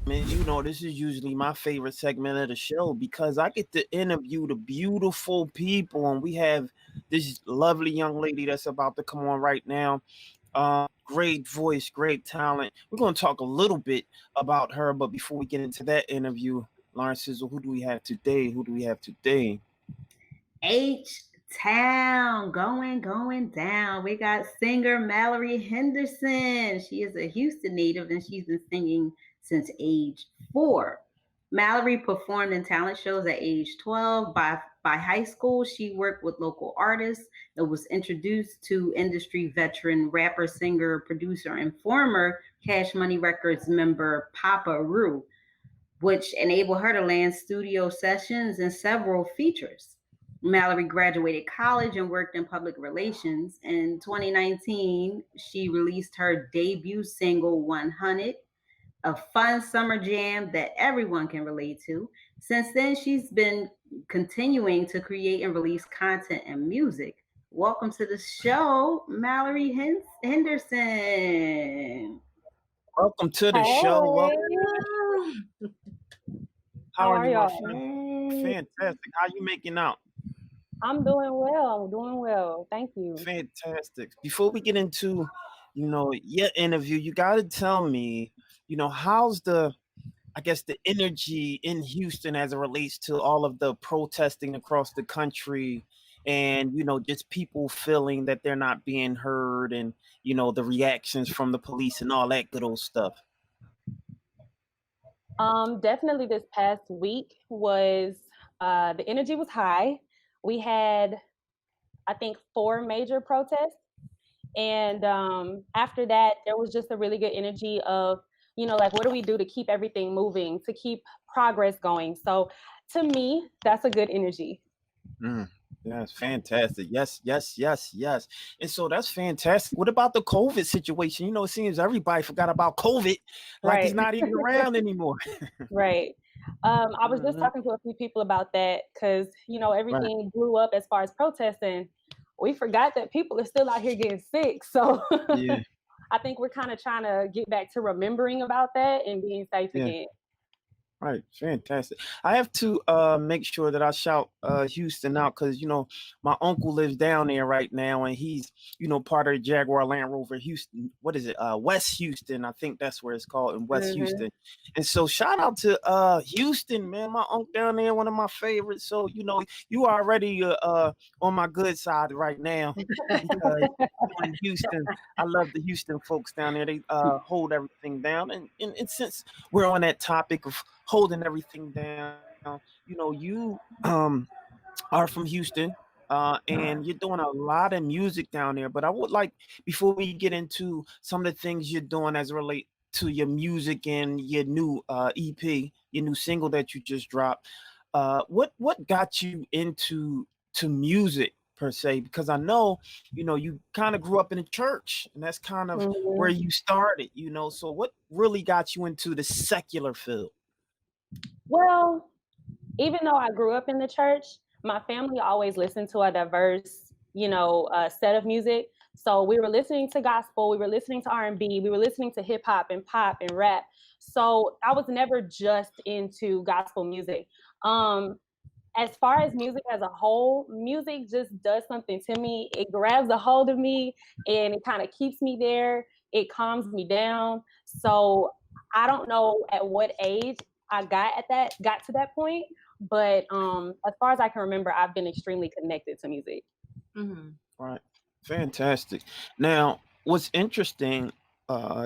Man, this is usually my favorite segment of the show because I get to interview the beautiful people, and we have this lovely young lady that's about to come on right now. Great voice, great talent. We're going to talk a little bit about her, but before we get into that interview, Lauren Sizzle, who do we have today? Who do we have today? H Town going down. We got singer Mallory Henderson. She is a Houston native and she's been singing since age 4. Mallory performed in talent shows at age 12. By high school, she worked with local artists and was introduced to industry veteran rapper, singer, producer, and former Cash Money Records member Papa Roo, which enabled her to land studio sessions and several features. Mallory graduated college and worked in public relations. In 2019, she released her debut single, Hunned, a fun summer jam that everyone can relate to. Since then, she's been continuing to create and release content and music. Welcome to the show, Mallory Henderson. Welcome to the show. Hey, Welcome. How how are are you, my y'all? friend? Hey. Fantastic. How you making out? I'm doing well. I'm doing well. Thank you. Fantastic. Before we get into, your interview, you got to tell me, how's I guess the energy in Houston as it relates to all of the protesting across the country and, just people feeling that they're not being heard and, the reactions from the police and all that good old stuff. Definitely this past week was the energy was high. We had, I think, 4 major protests, and after that, there was just a really good energy of, like, what do we do to keep everything moving, to keep progress going? So, to me, that's a good energy. Mm. Yes, fantastic. Yes, yes, yes, yes. And so that's fantastic. What about the COVID situation? It seems everybody forgot about COVID, like it's Right. not even around anymore. Right. I was just Mhm. talking to a few people about that because, Right. everything blew up as far as protesting. We forgot that people are still out here getting sick. So Yeah. I think we're kind of trying to get back to remembering about that and being safe Yeah. again. Right, fantastic. I have to make sure that I shout Houston out because my uncle lives down there right now, and he's part of the Jaguar Land Rover Houston. What is it? West Houston, I think that's where it's called in West Hmm. Houston. And so shout out to Houston, man. My uncle down there, one of my favorites. So you already on my good side right now because in Houston, I love the Houston folks down there. They hold everything down, and since we're on that topic of holding everything down. You are from Houston, and you're doing a lot of music down there. But I would like, before we get into some of the things you're doing as it relate to your music and your new EP, your new single that you just dropped, what got you into music per se? Because I know, you kind of grew up in a church, and that's kind of where Hmm. you started. So what really got you into the secular field? Well, even though I grew up in the church, my family always listened to a diverse, set of music. So we were listening to gospel, we were listening to R&B, we were listening to hip hop and pop and rap. So I was never just into gospel music. Um, as far as music as a whole, music just does something to me. It grabs a hold of me and it kind of keeps me there. It calms me down. So I don't know at what age I got to that point, but as far as I can remember, I've been extremely connected to music. Mhm. Right. Fantastic. Now, what's interesting,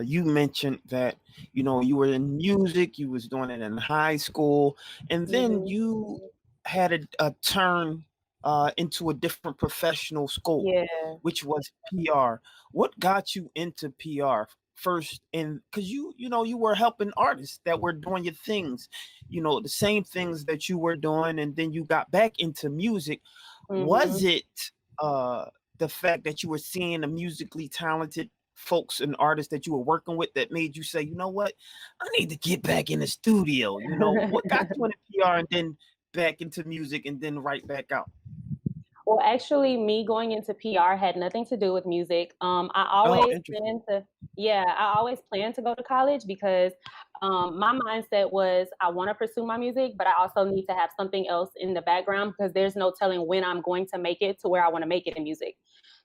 you mentioned that, you were in music, you was doing it in high school, and then Hmm. you had a turn into a different professional scope, Yeah. which was PR. What got you into PR first? And because you were helping artists that were doing your things, the same things that you were doing, and then you got back into music. Was Hmm. it uh the fact that you were seeing the musically talented folks and artists that you were working with that made you say, what, I need to get back in the studio? What got you into PR and then back into music and then right back out? Well, actually, me going into PR had nothing to do with music. I Oh, always interesting. planned to, yeah, I always planned to go to college because my mindset was I want to pursue my music, but I also need to have something else in the background because there's no telling when I'm going to make it to where I want to make it in music.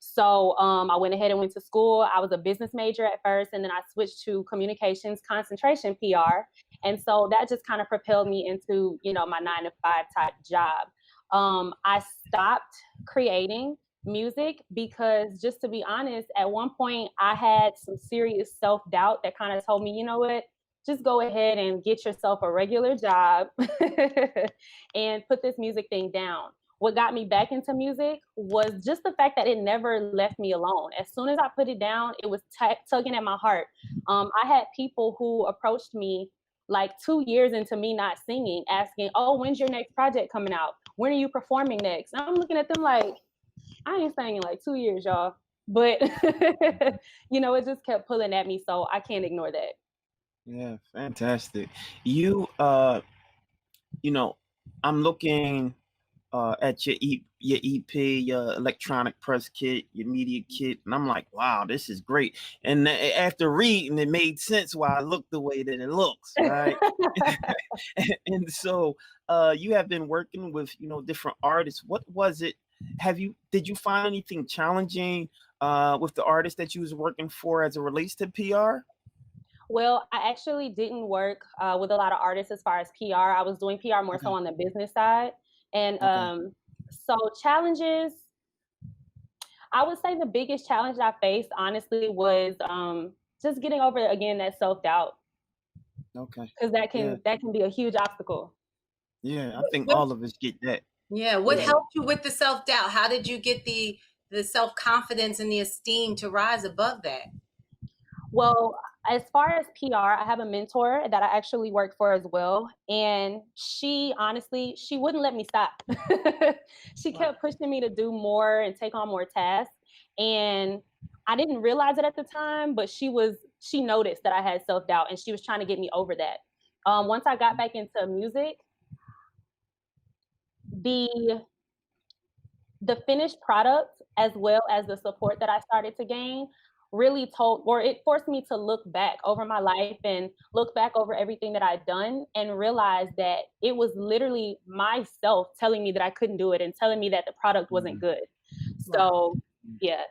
So I went ahead and went to school. I was a business major at first, and then I switched to communications concentration PR. And so that just kind of propelled me into, my 9-to-5 type job. I stopped creating music because, just to be honest, at one point I had some serious self-doubt that kind of told me, you know what, just go ahead and get yourself a regular job and put this music thing down. What got me back into music was just the fact that it never left me alone. As soon as I put it down, it was tugging at my heart. I had people who approached me like 2 years into me not singing, asking, "Oh, when's your next project coming out? When are you performing next?" And I'm looking at them like, I ain't sang in like 2 years, y'all. But it just kept pulling at me, so I can't ignore that. Yeah, fantastic. You I'm looking at your EP, your electronic press kit, your media kit, and I'm like, wow, this is great. And after reading, it made sense why I look the way that it looks, right? And so, you have been working with different artists. What was it? Did you find anything challenging with the artists that you was working for as it relates to PR? Well, I actually didn't work with a lot of artists as far as PR. I was doing PR more so Okay. on the business side. And Okay. so challenges, I would say the biggest challenge I faced, honestly, was just getting over, again, that self-doubt. Okay. Because that Yeah. can be a huge obstacle. Yeah. I think What, all of us get that. what Yeah. helped you with the self-doubt? How did you get the self-confidence and the esteem to rise above that? Well, as far as PR, I have a mentor that I actually work for as well. And she wouldn't let me stop. She kept pushing me to do more and take on more tasks. And I didn't realize it at the time, but she noticed that I had self-doubt and she was trying to get me over that. Once I got back into music, the finished product, as well as the support that I started to gain, really it forced me to look back over my life and look back over everything that I'd done and realize that it was literally myself telling me that I couldn't do it and telling me that the product wasn't good. So, yeah.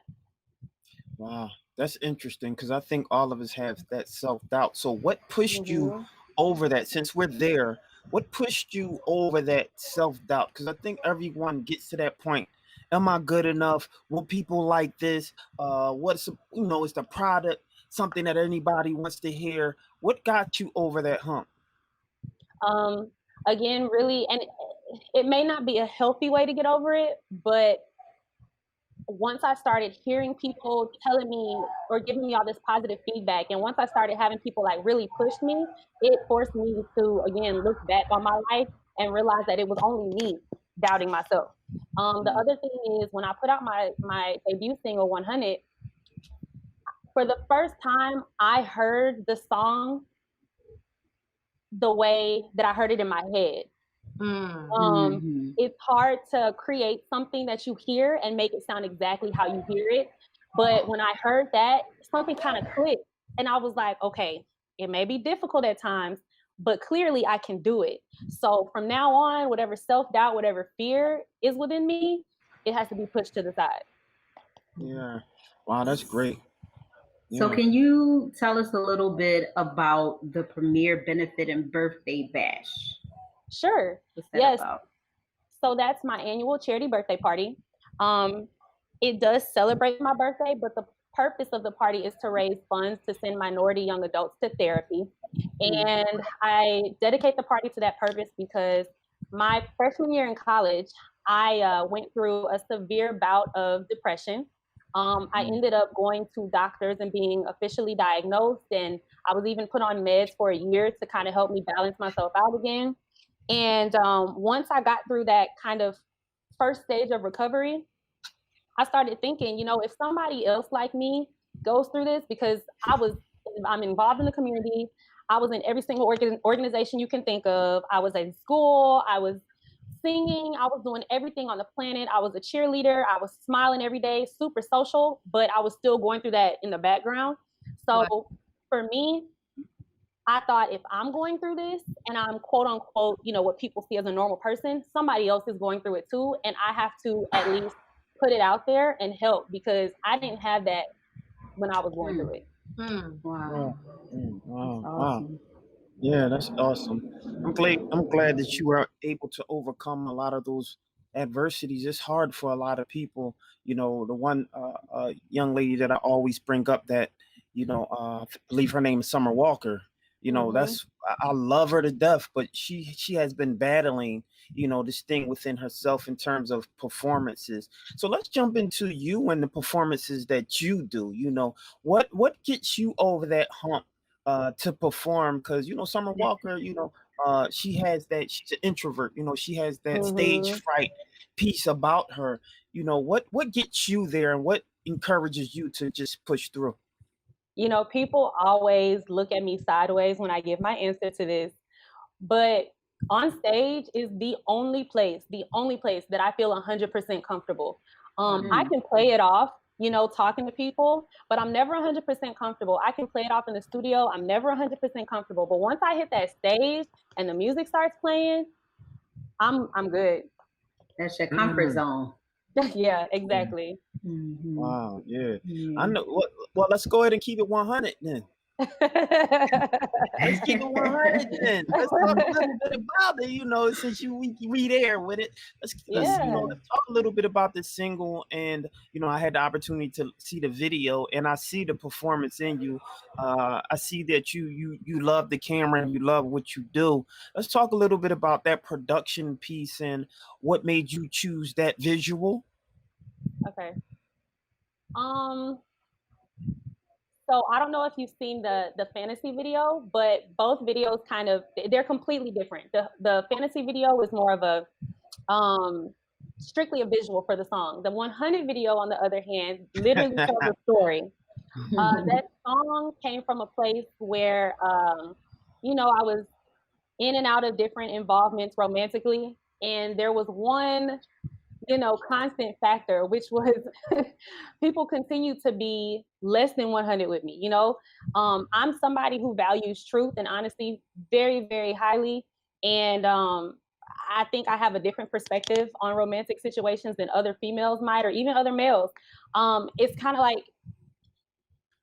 Wow, that's interesting because I think all of us have that self-doubt. So what pushed you over that, since we're there, what pushed you over that self-doubt? Because I think everyone gets to that point. Am I good enough? Will people like this? Is the product something that anybody wants to hear? What got you over that hump? Again, really, and it may not be a healthy way to get over it, but once I started hearing people telling me or giving me all this positive feedback, and once I started having people like really push me, it forced me to, again, look back on my life and realize that it was only me doubting myself. The other thing is, when I put out my debut single, Hunned, for the first time, I heard the song the way that I heard it in my head. It's hard to create something that you hear and make it sound exactly how you hear it. But when I heard that, something kind of clicked. And I was like, okay, it may be difficult at times, but clearly I can do it. So from now on, whatever self-doubt, whatever fear is within me, it has to be pushed to the side. Yeah. Wow, that's great. So can you tell us a little bit about the Premiere Benefit and Birthday Bash? Sure. Yes. So that's my annual charity birthday party. It does celebrate my birthday, but the purpose of the party is to raise funds to send minority young adults to therapy. And I dedicate the party to that purpose because my freshman year in college, I went through a severe bout of depression. I ended up going to doctors and being officially diagnosed, and I was even put on meds for a year to kind of help me balance myself out again. And once I got through that kind of first stage of recovery, I started thinking, if somebody else like me goes through this, because I'm involved in the community. I was in every single organization you can think of. I was in school. I was singing. I was doing everything on the planet. I was a cheerleader. I was smiling every day, super social, but I was still going through that in the background. So for me, I thought if I'm going through this and I'm quote unquote, you know, what people see as a normal person, somebody else is going through it too. And I have to at least put it out there and help, because I didn't have that when I was going through it. Wow. Wow. Awesome. Yeah, that's awesome. I'm glad that you were able to overcome a lot of those adversities. It's hard for a lot of people. You know, the one young lady that I always bring up that, you know, I believe her name is Summer Walker. You know, I love her to death, but she has been battling, you know, this thing within herself in terms of performances. So let's jump into you and the performances that you do. You know, what gets you over that hump to perform? Because, you know, Summer Walker, you know, she's an introvert. You know, she has that stage fright piece about her. You know, what gets you there, and what encourages you to just push through? You know, people always look at me sideways when I give my answer to this, but on stage is the only place that I feel 100% comfortable. I can play it off, you know, talking to people, but I'm never 100% comfortable. I can play it off in the studio. I'm never 100% comfortable. But once I hit that stage and the music starts playing, I'm good. That's your comfort zone. Yeah, exactly. Wow, yeah. I know. Well, let's go ahead and keep it 100 then. Let's keep it 100 then. Let's talk a little bit about it, you know, since we there with it. Let's you know, let's talk a little bit about the single. And, you know, I had the opportunity to see the video, and I see the performance in you. I see that you love the camera and you love what you do. Let's talk a little bit about that production piece and what made you choose that visual. Okay. So I don't know if you've seen the fantasy video, but both videos they're completely different. The fantasy video is more of a strictly a visual for the song. The 100 video, on the other hand, literally tells a story. That song came from a place where you know, I was in and out of different involvements romantically, and there was one, you know, constant factor, which was people continue to be less than 100 with me. You know, I'm somebody who values truth and honesty very, very highly. And I think I have a different perspective on romantic situations than other females might, or even other males. It's kind of like,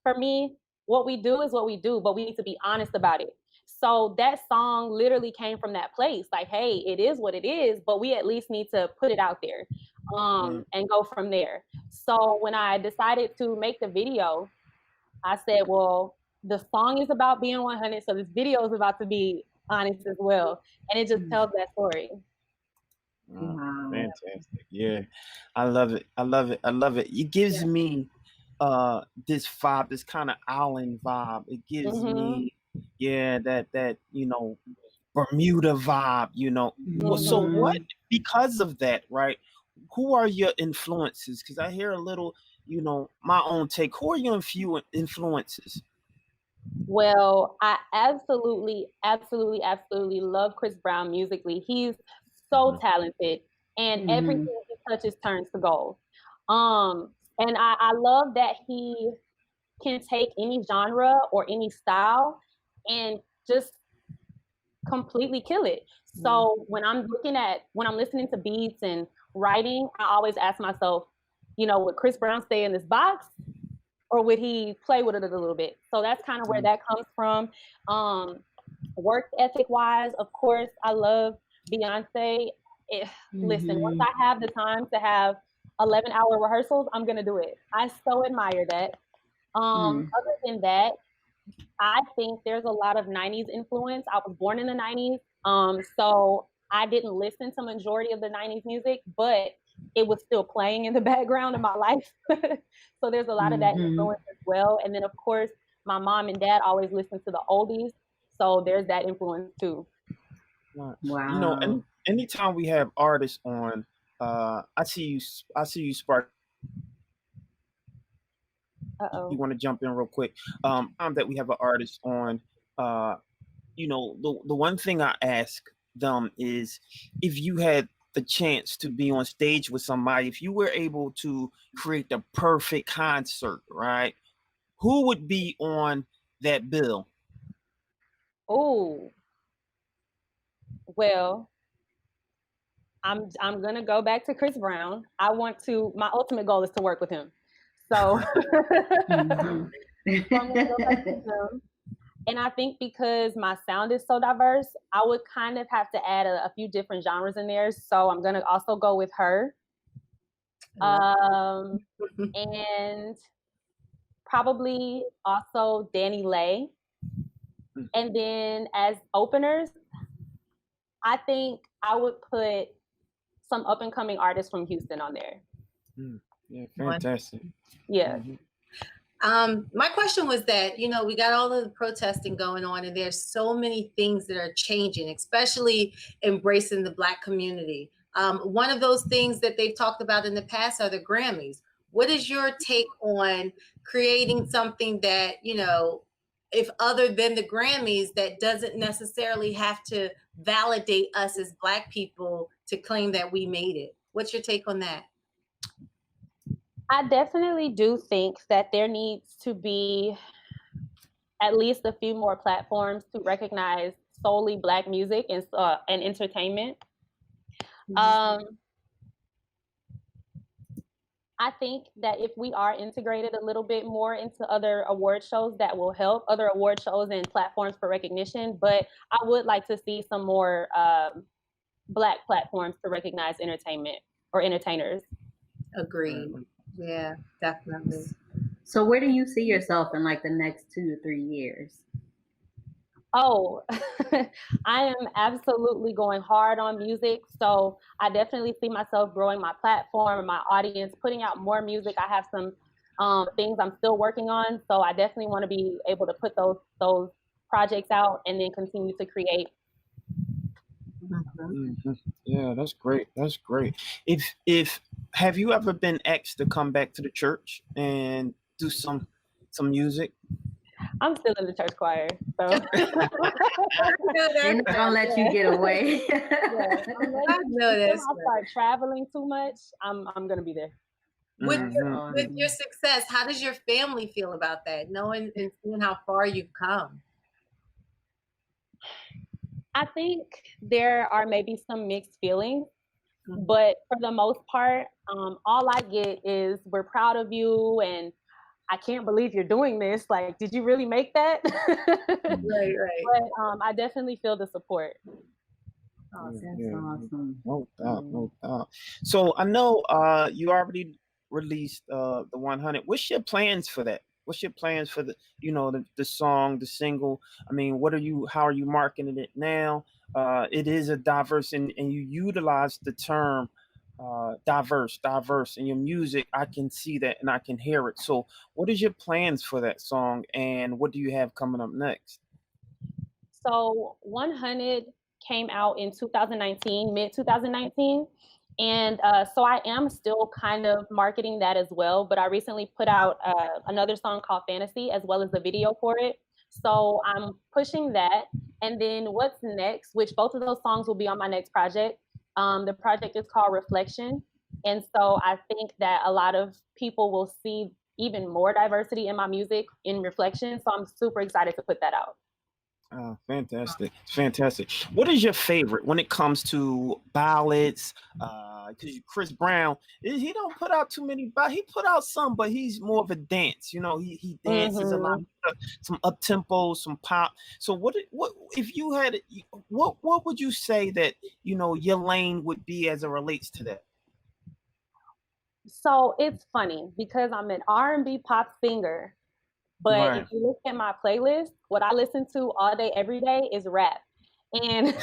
for me, what we do is what we do, but we need to be honest about it. So that song literally came from that place. Like, hey, it is what it is, but we at least need to put it out there and go from there. So when I decided to make the video, I said, well, the song is about being 100, so this video is about to be honest as well. And it just tells that story. Wow. Fantastic. Yeah. I love it. I love it. I love it. It gives me this vibe, this kind of island vibe. It gives me that you know, Bermuda vibe, you know. Well, so what, because of that, right? Who are your influences? Because I hear a little, you know, my own take. Who are your influences? Well, I absolutely love Chris Brown musically. He's so talented, and everything he touches turns to gold. And I love that he can take any genre or any style and just completely kill it. So when I'm listening to beats and writing, I always ask myself, you know, would Chris Brown stay in this box, or would he play with it a little bit? So that's kind of where that comes from. Work ethic wise, of course, I love Beyonce. Listen, once I have the time to have 11-hour rehearsals, I'm going to do it. I so admire that. Other than that, I think there's a lot of 90s influence. I was born in the 90s, so I didn't listen to majority of the 90s music, but it was still playing in the background of my life. So there's a lot of that influence as well. And then, of course, my mom and dad always listened to the oldies, so there's that influence too. Wow. You know, and anytime we have artists on, I see you, Spark. You want to jump in real quick? That we have an artist on, you know, the one thing I ask them is, if you had the chance to be on stage with somebody, if you were able to create the perfect concert, right? Who would be on that bill? Oh, well, I'm gonna go back to Chris Brown. My ultimate goal is to work with him. So, Mhm. so I'm gonna go back to him. And I think because my sound is so diverse, I would kind of have to add a few different genres in there. So I'm gonna also go with her. And probably also Danny Lay. And then as openers, I think I would put some up and coming artists from Houston on there. Yeah, fantastic. Yeah. My question was that, you know, we got all of the protesting going on, and there's so many things that are changing, especially embracing the Black community. One of those things that they've talked about in the past are the Grammys. What is your take on creating something that, you know, if other than the Grammys, that doesn't necessarily have to validate us as Black people to claim that we made it? What's your take on that? I definitely do think that there needs to be at least a few more platforms to recognize solely Black music and entertainment. I think that if we are integrated a little bit more into other award shows, that will help, other award shows and platforms for recognition. But I would like to see some more Black platforms to recognize entertainment or entertainers. Agreed. Yeah, definitely. So where do you see yourself in like the next 2 to 3 years? Oh, I am absolutely going hard on music. So I definitely see myself growing my platform, my audience, putting out more music. I have some things I'm still working on. So I definitely want to be able to put those projects out and then continue to create. Yeah, that's great. That's great. If have you ever been asked to come back to the church and do some music? I'm still in the church choir, so They're not gonna let you get away. I know until I start traveling too much, I'm gonna be there. With your success, how does your family feel about that? Knowing and seeing how far you've come. I think there are maybe some mixed feelings, but for the most part, all I get is "we're proud of you" and "I can't believe you're doing this. Like, did you really make that?" Right. But I definitely feel the support. Oh, that's awesome. No doubt. So I know you already released the 100. What's your plans for that? What's your plans for the song, the single? I mean, how are you marketing it now? It is a diverse, and you utilize the term diverse in your music. I can see that and I can hear it. So what is your plans for that song, and what do you have coming up next? So 100 came out in 2019, mid 2019. And so I am still kind of marketing that as well. But I recently put out another song called Fantasy, as well as the video for it. So I'm pushing that. And then what's next, which both of those songs will be on my next project. The project is called Reflection. And so I think that a lot of people will see even more diversity in my music in Reflection. So I'm super excited to put that out. Fantastic. What is your favorite when it comes to ballads? Because Chris Brown, he don't put out too many ballads. He put out some, but he's more of a dance. You know, he dances a lot, some up tempo, some pop. So what if you had what would you say that your lane would be as it relates to that? So it's funny because I'm an R&B pop singer. But if you look at my playlist, what I listen to all day, every day is rap. And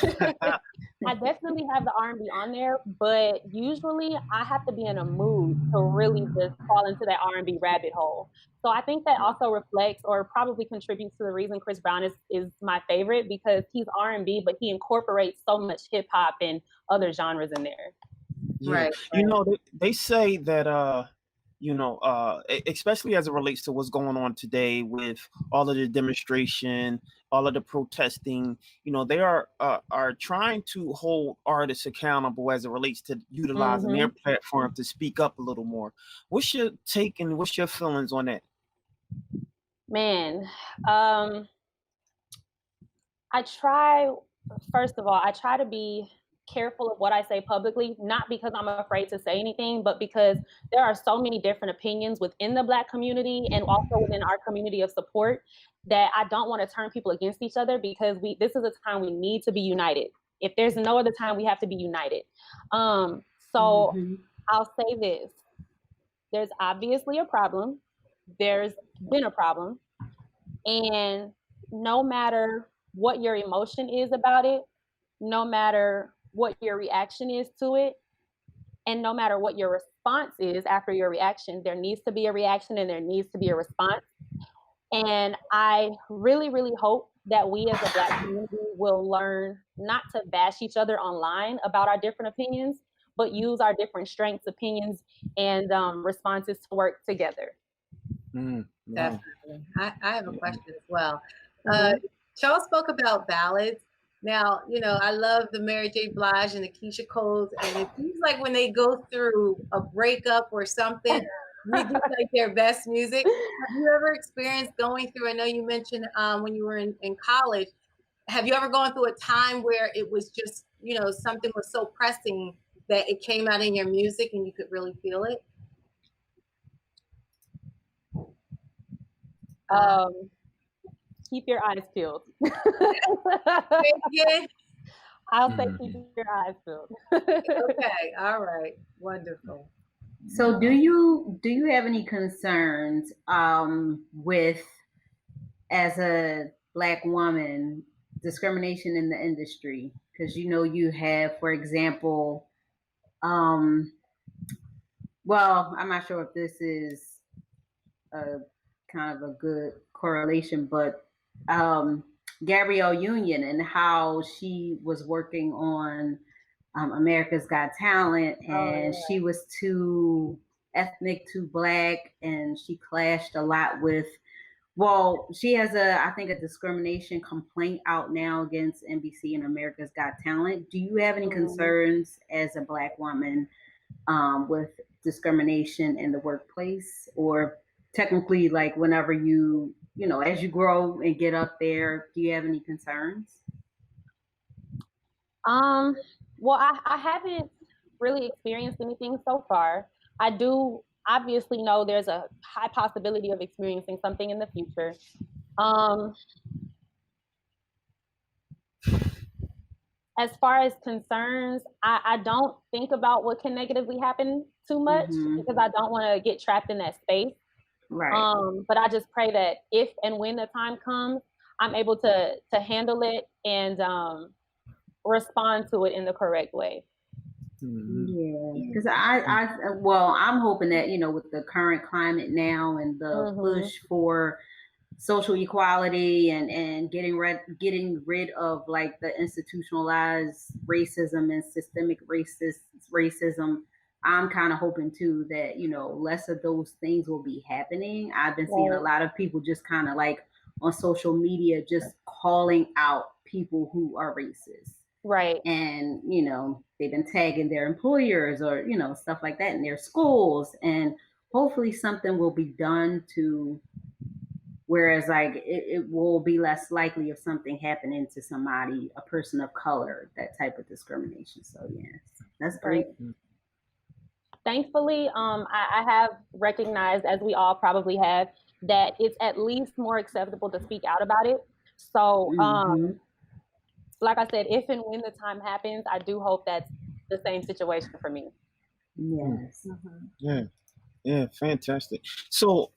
I definitely have the R&B on there, but usually I have to be in a mood to really just fall into that R&B rabbit hole. So I think that also reflects or probably contributes to the reason Chris Brown is my favorite, because he's R&B, but he incorporates so much hip hop and other genres in there. Yeah. Right. They say that especially as it relates to what's going on today with all of the demonstration, all of the protesting, they are trying to hold artists accountable as it relates to utilizing their platform to speak up a little more. What's your take and what's your feelings on that? Man, first of all, I try to be careful of what I say publicly, not because I'm afraid to say anything, but because there are so many different opinions within the Black community and also within our community of support that I don't want to turn people against each other, because this is a time we need to be united. If there's no other time, we have to be united. So I'll say this. There's obviously a problem. There's been a problem. And no matter what your emotion is about it, no matter what your reaction is to it, and no matter what your response is after your reaction, there needs to be a reaction and there needs to be a response. And I really, really hope that we as a Black community will learn not to bash each other online about our different opinions, but use our different strengths, opinions, and responses to work together. Definitely. I have a question as well. Y'all spoke about ballads. Now, I love the Mary J. Blige and the Keisha Coles, and it seems like when they go through a breakup or something, we do like their best music. Have you ever experienced going through, I know you mentioned when you were in college, have you ever gone through a time where it was just, something was so pressing that it came out in your music and you could really feel it? Keep your eyes peeled. I'll say keep your eyes peeled. Okay, all right, wonderful. So do you have any concerns with, as a Black woman, discrimination in the industry? Because you have, for example, well, I'm not sure if this is a kind of a good correlation, but Gabrielle Union and how she was working on America's Got Talent, and she was too ethnic, too Black, and she clashed a lot with, well, she has I think a discrimination complaint out now against NBC and America's Got Talent. Do you have any concerns as a Black woman with discrimination in the workplace, or technically, like, whenever you as you grow and get up there, do you have any concerns? Well, I haven't really experienced anything so far. I do obviously know there's a high possibility of experiencing something in the future. As far as concerns, I don't think about what can negatively happen too much because I don't want to get trapped in that space. Right. But I just pray that if and when the time comes, I'm able to handle it and respond to it in the correct way. Yeah, because I'm hoping that with the current climate now and the push for social equality and getting rid of like the institutionalized racism and systemic racism, I'm kind of hoping too that less of those things will be happening. I've been seeing a lot of people just kind of like on social media just calling out people who are racist. Right. And, they've been tagging their employers or, stuff like that in their schools. And hopefully something will be done to, whereas like it will be less likely of something happening to somebody, a person of color, that type of discrimination. So yes, that's great. Thankfully, I have recognized, as we all probably have, that it's at least more acceptable to speak out about it. So, like I said, if and when the time happens, I do hope that's the same situation for me. Yes. Yeah, fantastic. So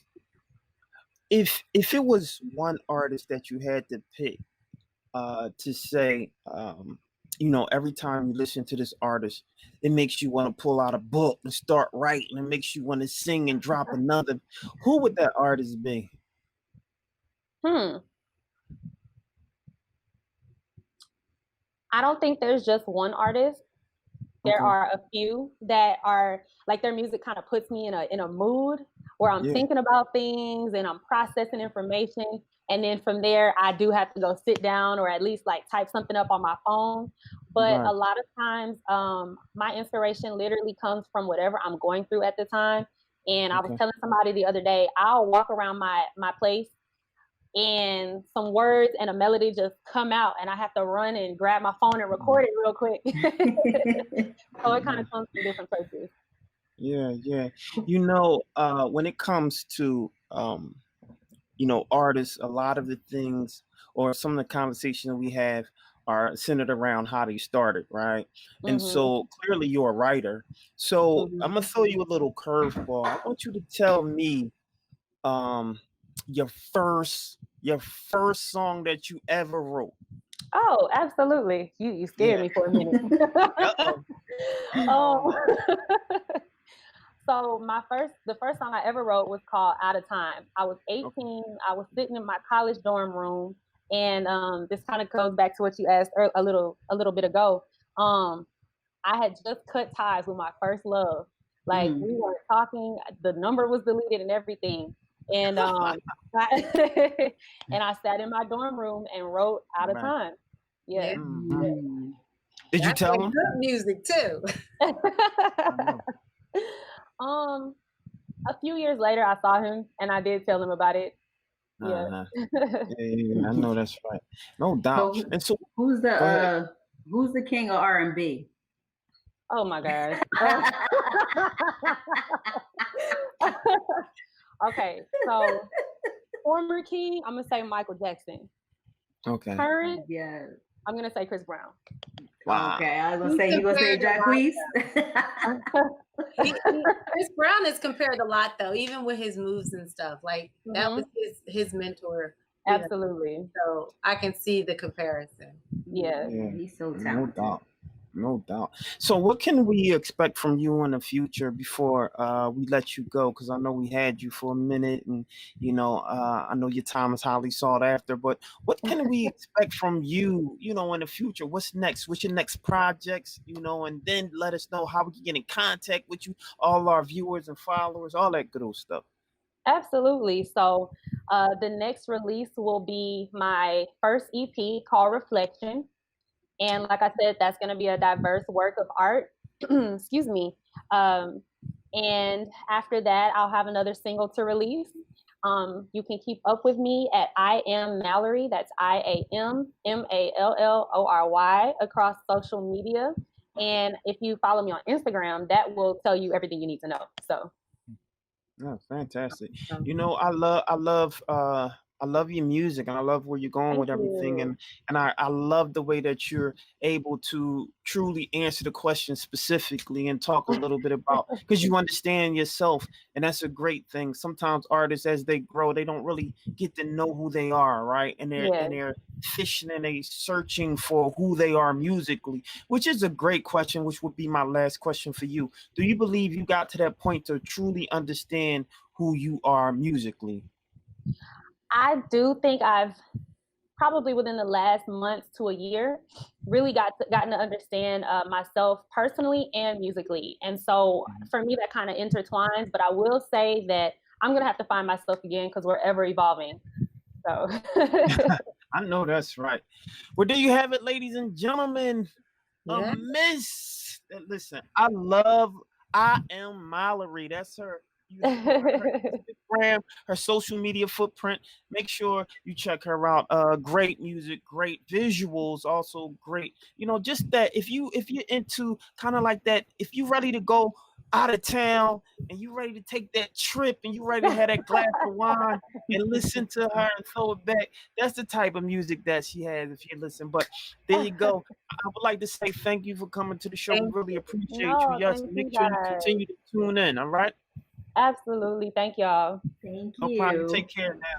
if it was one artist that you had to pick to say, every time you listen to this artist, it makes you want to pull out a book and start writing, and makes you want to sing and drop another, who would that artist be? I don't think there's just one artist. There are a few that are like, their music kind of puts me in a mood. where I'm Yeah. thinking about things and I'm processing information. And then from there, I do have to go sit down or at least like type something up on my phone. But Right. a lot of times, my inspiration literally comes from whatever I'm going through at the time. And I was Okay. telling somebody the other day, I'll walk around my place and some words and a melody just come out and I have to run and grab my phone and record it real quick. So it kind of comes from different places. Yeah, yeah. When it comes to artists, a lot of the things or some of the conversations we have are centered around how they started, right? And so clearly you're a writer. So I'm gonna throw you a little curveball. I want you to tell me your first song that you ever wrote. Oh, absolutely. You scared me for a minute. So the first song I ever wrote was called Out of Time. I was 18. Okay. I was sitting in my college dorm room, and this kind of goes back to what you asked a little bit ago. I had just cut ties with my first love. Like we weren't talking. The number was deleted and everything. And and I sat in my dorm room and wrote Out of Time. Yeah. Mm-hmm. Did you tell him? Good music too. A few years later, I saw him and I did tell him about it. Yeah, I know that's right. No doubt. And so, who's the king of R&B? Oh my gosh. Okay, so former king, I'm gonna say Michael Jackson. Okay. Current, I'm gonna say Chris Brown. Wow. Okay, I was gonna say you gonna say Jacquees. Chris Brown is compared a lot though, even with his moves and stuff. Like that was his mentor. Absolutely. So I can see the comparison. Yeah. He's so talented. No doubt. So what can we expect from you in the future before we let you go? Because I know we had you for a minute and, I know your time is highly sought after, but what can we expect from you, in the future? What's next? What's your next projects, and then let us know how we can get in contact with you, all our viewers and followers, all that good old stuff. Absolutely. So the next release will be my first EP called Reflection. And like I said, that's going to be a diverse work of art. Excuse me. And after that, I'll have another single to release. You can keep up with me at I Am Mallory. That's IAMMALLORY across social media. And if you follow me on Instagram, that will tell you everything you need to know. So. Yeah, fantastic. I love your music and I love where you're going with everything. And I love the way that you're able to truly answer the question specifically and talk a little bit about, because you understand yourself. And that's a great thing. Sometimes artists, as they grow, they don't really get to know who they are, right? And they're fishing and they searching for who they are musically, which is a great question, which would be my last question for you. Do you believe you got to that point to truly understand who you are musically? I do think I've probably within the last month to a year really gotten to understand myself personally and musically. And so for me, that kind of intertwines, but I will say that I'm going to have to find myself again because we're ever evolving. So I know that's right. Well, there you have it, ladies and gentlemen. Miss, listen, I Am Mallory. That's her. Her Instagram, her social media footprint. Make sure you check her out. Great music, great visuals, also great. Just that if you're into kind of like that, if you're ready to go out of town and you ready to take that trip and you ready to have that glass of wine and listen to her and throw it back, that's the type of music that she has if you listen. But there you go. I would like to say thank you for coming to the show. We really appreciate you. Yes, make sure you continue to tune in. All right. Absolutely. Thank y'all. Thank you. No problem. Take care now.